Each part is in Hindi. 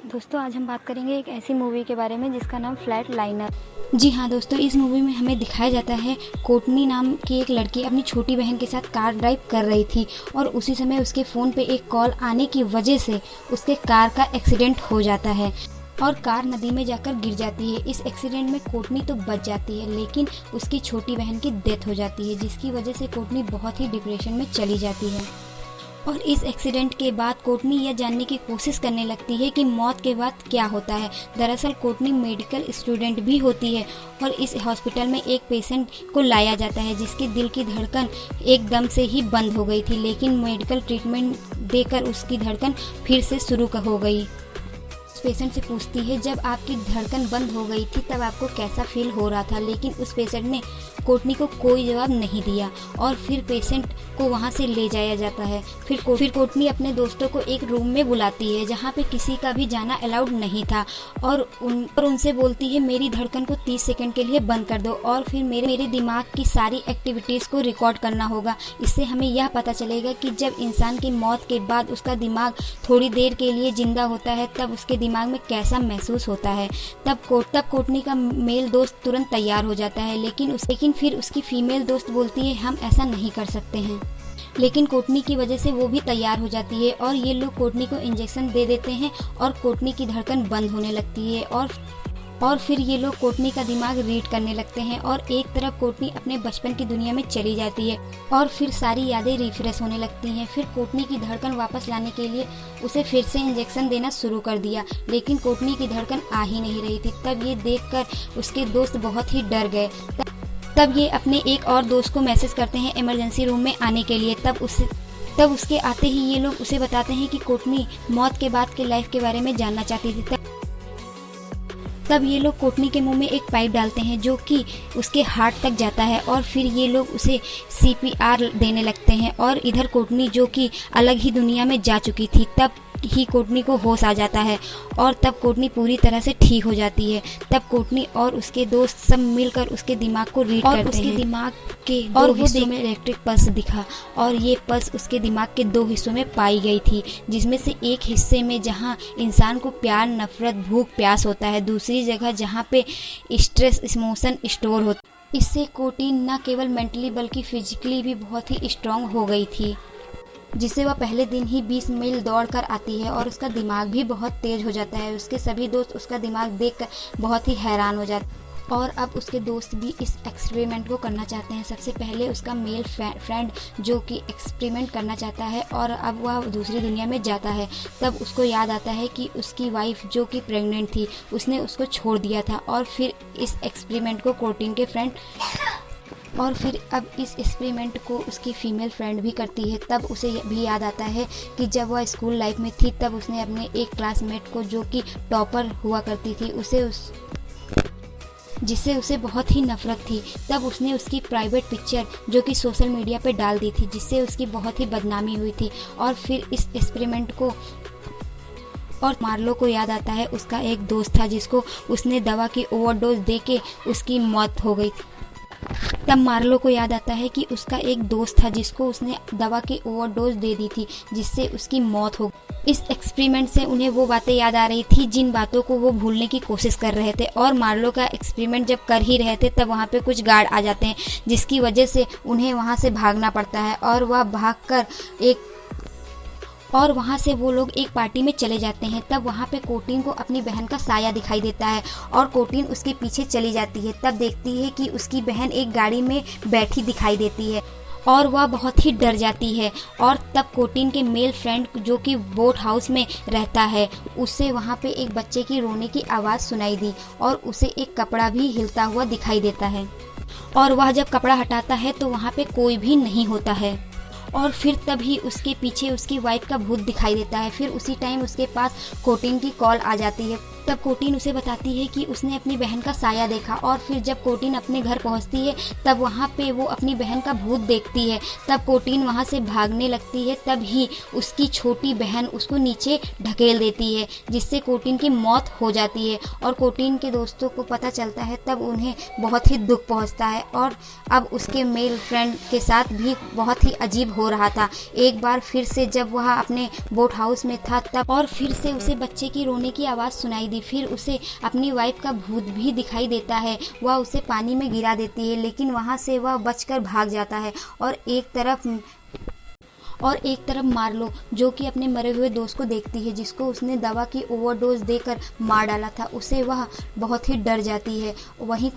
दोस्तों आज हम बात करेंगे एक ऐसी मूवी के बारे में जिसका नाम फ्लैट लाइनर। जी हाँ दोस्तों, इस मूवी में हमें दिखाया जाता है कोर्टनी नाम की एक लड़की अपनी छोटी बहन के साथ कार ड्राइव कर रही थी और उसी समय उसके फ़ोन पे एक कॉल आने की वजह से उसके कार का एक्सीडेंट हो जाता है और कार नदी में जाकर गिर जाती है। इस एक्सीडेंट में कोर्टनी तो बच जाती है लेकिन उसकी छोटी बहन की डेथ हो जाती है, जिसकी वजह से कोर्टनी बहुत ही डिप्रेशन में चली जाती है। और इस एक्सीडेंट के बाद कोर्टनी यह जानने की कोशिश करने लगती है कि मौत के बाद क्या होता है। दरअसल कोर्टनी मेडिकल स्टूडेंट भी होती है और इस हॉस्पिटल में एक पेशेंट को लाया जाता है जिसके दिल की धड़कन एकदम से ही बंद हो गई थी, लेकिन मेडिकल ट्रीटमेंट देकर उसकी धड़कन फिर से शुरू हो गई। पेशेंट से पूछती है जब आपकी धड़कन बंद हो गई थी तब आपको कैसा फील हो रहा था, लेकिन उस पेशेंट ने कोर्टनी को कोई जवाब नहीं दिया और फिर पेशेंट को वहां से ले जाया जाता है। फिर कोर्टनी अपने दोस्तों को एक रूम में बुलाती है जहां पे किसी का भी जाना अलाउड नहीं था और उनसे बोलती है मेरी धड़कन को 30 सेकंड के लिए बंद कर दो और फिर मेरे दिमाग की सारी एक्टिविटीज़ को रिकॉर्ड करना होगा। इससे हमें यह पता चलेगा कि जब इंसान की मौत के बाद उसका दिमाग थोड़ी देर के लिए जिंदा होता है तब उसके दिमाग में कैसा महसूस होता है। तब कोर्टनी का मेल दोस्त तुरंत तैयार हो जाता है, लेकिन फिर उसकी फीमेल दोस्त बोलती है हम ऐसा नहीं कर सकते हैं। लेकिन कोर्टनी की वजह से वो भी तैयार हो जाती है और ये लोग कोर्टनी को इंजेक्शन दे देते हैं और कोर्टनी की धड़कन बंद होने लगती है और फिर ये लोग कोर्टनी का दिमाग रीड करने लगते हैं और एक तरफ कोर्टनी अपने बचपन की दुनिया में चली जाती है और फिर सारी यादें रिफ्रेश होने लगती हैं। फिर कोर्टनी की धड़कन वापस लाने के लिए उसे फिर से इंजेक्शन देना शुरू कर दिया, लेकिन कोर्टनी की धड़कन आ ही नहीं रही थी। तब ये देखकर उसके दोस्त बहुत ही डर गए। तब ये अपने एक और दोस्त को मैसेज करते हैं इमरजेंसी रूम में आने के लिए। तब उसके आते ही ये लोग उसे बताते हैं कि कोर्टनी मौत के बाद के लाइफ के बारे में जानना चाहती थी। तब ये लोग कोर्टनी के मुंह में एक पाइप डालते हैं जो कि उसके हार्ट तक जाता है और फिर ये लोग उसे CPR देने लगते हैं और इधर कोर्टनी जो कि अलग ही दुनिया में जा चुकी थी तब ही कोर्टनी को होश आ जाता है और तब कोर्टनी पूरी तरह से ठीक हो जाती है। तब कोर्टनी और उसके दोस्त सब मिलकर उसके दिमाग को रीड करते हैं। उसके दिमाग के दो हिस्सों में इलेक्ट्रिक पल्स दिखा और ये पल्स उसके दिमाग के 2 हिस्सों में पाई गई थी, जिसमें से एक हिस्से में जहां इंसान को प्यार, नफरत, भूख, प्यास होता है, दूसरी जगह जहां पे स्ट्रेस, इमोशन स्टोर होता है। इससे कोर्टनी न केवल मेंटली बल्कि फिजिकली भी बहुत ही स्ट्रांग हो गई थी, जिससे वह पहले दिन ही 20 मील दौड़ कर आती है और उसका दिमाग भी बहुत तेज हो जाता है। उसके सभी दोस्त उसका दिमाग देखकर बहुत ही हैरान हो जाते हैं और अब उसके दोस्त भी इस एक्सपेरिमेंट को करना चाहते हैं। सबसे पहले उसका मेल फ्रेंड जो कि एक्सपेरिमेंट करना चाहता है और अब वह दूसरी दुनिया में जाता है। तब उसको याद आता है कि उसकी वाइफ जो कि प्रेग्नेंट थी उसने उसको छोड़ दिया था और फिर इस एक्सपेरिमेंट को कोर्टनी के फ्रेंड और फिर अब इस एक्सपेरिमेंट को उसकी फीमेल फ्रेंड भी करती है। तब उसे भी याद आता है कि जब वह स्कूल लाइफ में थी तब उसने अपने एक क्लासमेट को जो कि टॉपर हुआ करती थी जिससे उसे बहुत ही नफरत थी, तब उसने उसकी प्राइवेट पिक्चर जो कि सोशल मीडिया पे डाल दी थी, जिससे उसकी बहुत ही बदनामी हुई थी। और फिर इस एक्सपेरिमेंट को और मार्लो को याद आता है उसका एक दोस्त था जिसको उसने दवा की ओवरडोज देके उसकी मौत हो गई थी। तब मार्लो को याद आता है कि उसका एक दोस्त था जिसको उसने दवा की ओवरडोज दे दी थी जिससे उसकी मौत हो गई। इस एक्सपेरिमेंट से उन्हें वो बातें याद आ रही थी जिन बातों को वो भूलने की कोशिश कर रहे थे और मार्लो का एक्सपेरिमेंट जब कर ही रहे थे तब वहाँ पे कुछ गार्ड आ जाते हैं जिसकी वजह से उन्हें वहाँ से भागना पड़ता है और वह भागकर वहाँ से वो लोग एक पार्टी में चले जाते हैं। तब वहाँ पे कोर्टनी को अपनी बहन का साया दिखाई देता है और कोर्टनी उसके पीछे चली जाती है। तब देखती है कि उसकी बहन एक गाड़ी में बैठी दिखाई देती है और वह बहुत ही डर जाती है और तब कोर्टनी के मेल फ्रेंड जो कि बोट हाउस में रहता है उससे वहाँ पे एक बच्चे की रोने की आवाज़ सुनाई दी और उसे एक कपड़ा भी हिलता हुआ दिखाई देता है और वह जब कपड़ा हटाता है तो वहाँ पे कोई भी नहीं होता है और फिर तभी उसके पीछे उसकी वाइफ का भूत दिखाई देता है। फिर उसी टाइम उसके पास कोर्टनी की कॉल आ जाती है तब कोटिन उसे बताती है कि उसने अपनी बहन का साया देखा, और फिर जब कोटिन अपने घर पहुंचती है तब वहां पे वो अपनी बहन का भूत देखती है। तब कोटिन वहां से भागने लगती है, तब ही उसकी छोटी बहन उसको नीचे ढकेल देती है, जिससे कोटिन की मौत हो जाती है। और कोटिन के दोस्तों को पता चलता है तब उन्हें बहुत ही दुख पहुंचता है, और अब उसके मेल फ्रेंड के साथ भी बहुत ही अजीब हो रहा था। एक बार फिर से जब वह अपने बोट हाउस में था तब और फिर से उसे बच्चे की रोने की आवाज़ सुनाई दी। फिर उसे अपनी वाइफ का भूत भी दिखाई देता है। वह उसे पानी में गिरा देती है, लेकिन वहाँ से वह बचकर भाग जाता है। और एक तरफ मार्लो, जो कि अपने मरे हुए दोस्त को देखती है, जिसको उसने दवा की ओवरडोज देकर मार डाला था, उसे वह बहुत ही डर जाती है। वहीं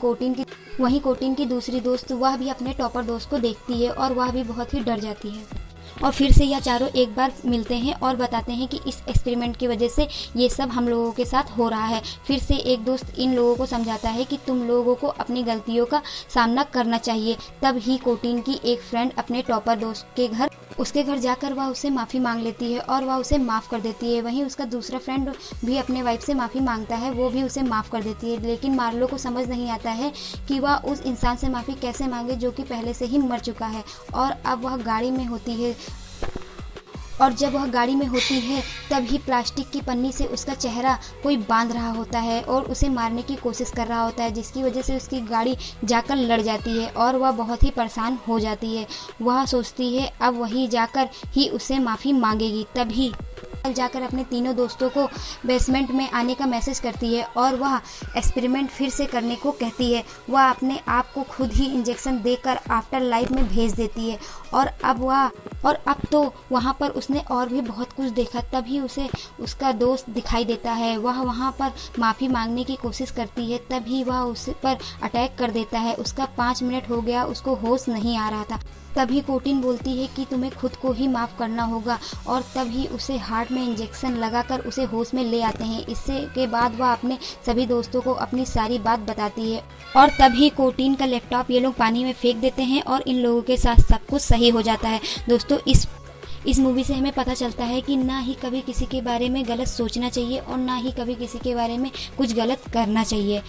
कोटिन की दूसरी दोस्त, वह भी अपने टॉपर दोस्त को देखती है और वह भी बहुत ही डर जाती है। और फिर से यह चारों एक बार मिलते हैं और बताते हैं कि इस एक्सपेरिमेंट की वजह से ये सब हम लोगों के साथ हो रहा है। फिर से एक दोस्त इन लोगों को समझाता है कि तुम लोगों को अपनी गलतियों का सामना करना चाहिए। तब ही कोटिन की एक फ्रेंड अपने टॉपर दोस्त के घर उसके घर जाकर वह उससे माफ़ी मांग लेती है और वह उसे माफ़ कर देती है। वहीं उसका दूसरा फ्रेंड भी अपने वाइफ से माफ़ी मांगता है, वो भी उसे माफ़ कर देती है। लेकिन मार्लो को समझ नहीं आता है कि वह उस इंसान से माफ़ी कैसे मांगे जो कि पहले से ही मर चुका है। और अब वह गाड़ी में होती है, और जब वह गाड़ी में होती है तब ही प्लास्टिक की पन्नी से उसका चेहरा कोई बांध रहा होता है और उसे मारने की कोशिश कर रहा होता है, जिसकी वजह से उसकी गाड़ी जाकर लड़ जाती है और वह बहुत ही परेशान हो जाती है। वह सोचती है अब वही जाकर ही उसे माफ़ी मांगेगी। तभी जाकर अपने तीनों दोस्तों को बेसमेंट में आने का मैसेज करती है और वह एक्सपेरिमेंट फिर से करने को कहती है। वह अपने आप को खुद ही इंजेक्शन देकर आफ्टर लाइफ में भेज देती है। और अब तो वहाँ पर उसने और भी बहुत कुछ देखा। तभी उसे उसका दोस्त दिखाई देता है। वह वहाँ पर माफ़ी मांगने की कोशिश करती है, तभी वह उस पर अटैक कर देता है। उसका 5 मिनट हो गया, उसको होश नहीं आ रहा था। तभी कोटिन बोलती है कि तुम्हें खुद को ही माफ़ करना होगा, और तभी उसे हार्ट में इंजेक्शन लगाकर उसे होश में ले आते हैं। इससे के बाद वह अपने सभी दोस्तों को अपनी सारी बात बताती है, और तभी कोटिन का लैपटॉप ये लोग पानी में फेंक देते हैं और इन लोगों के साथ सब कुछ सही हो जाता है। दोस्तों, इस मूवी से हमें पता चलता है कि ना ही कभी किसी के बारे में गलत सोचना चाहिए और ना ही कभी किसी के बारे में कुछ गलत करना चाहिए।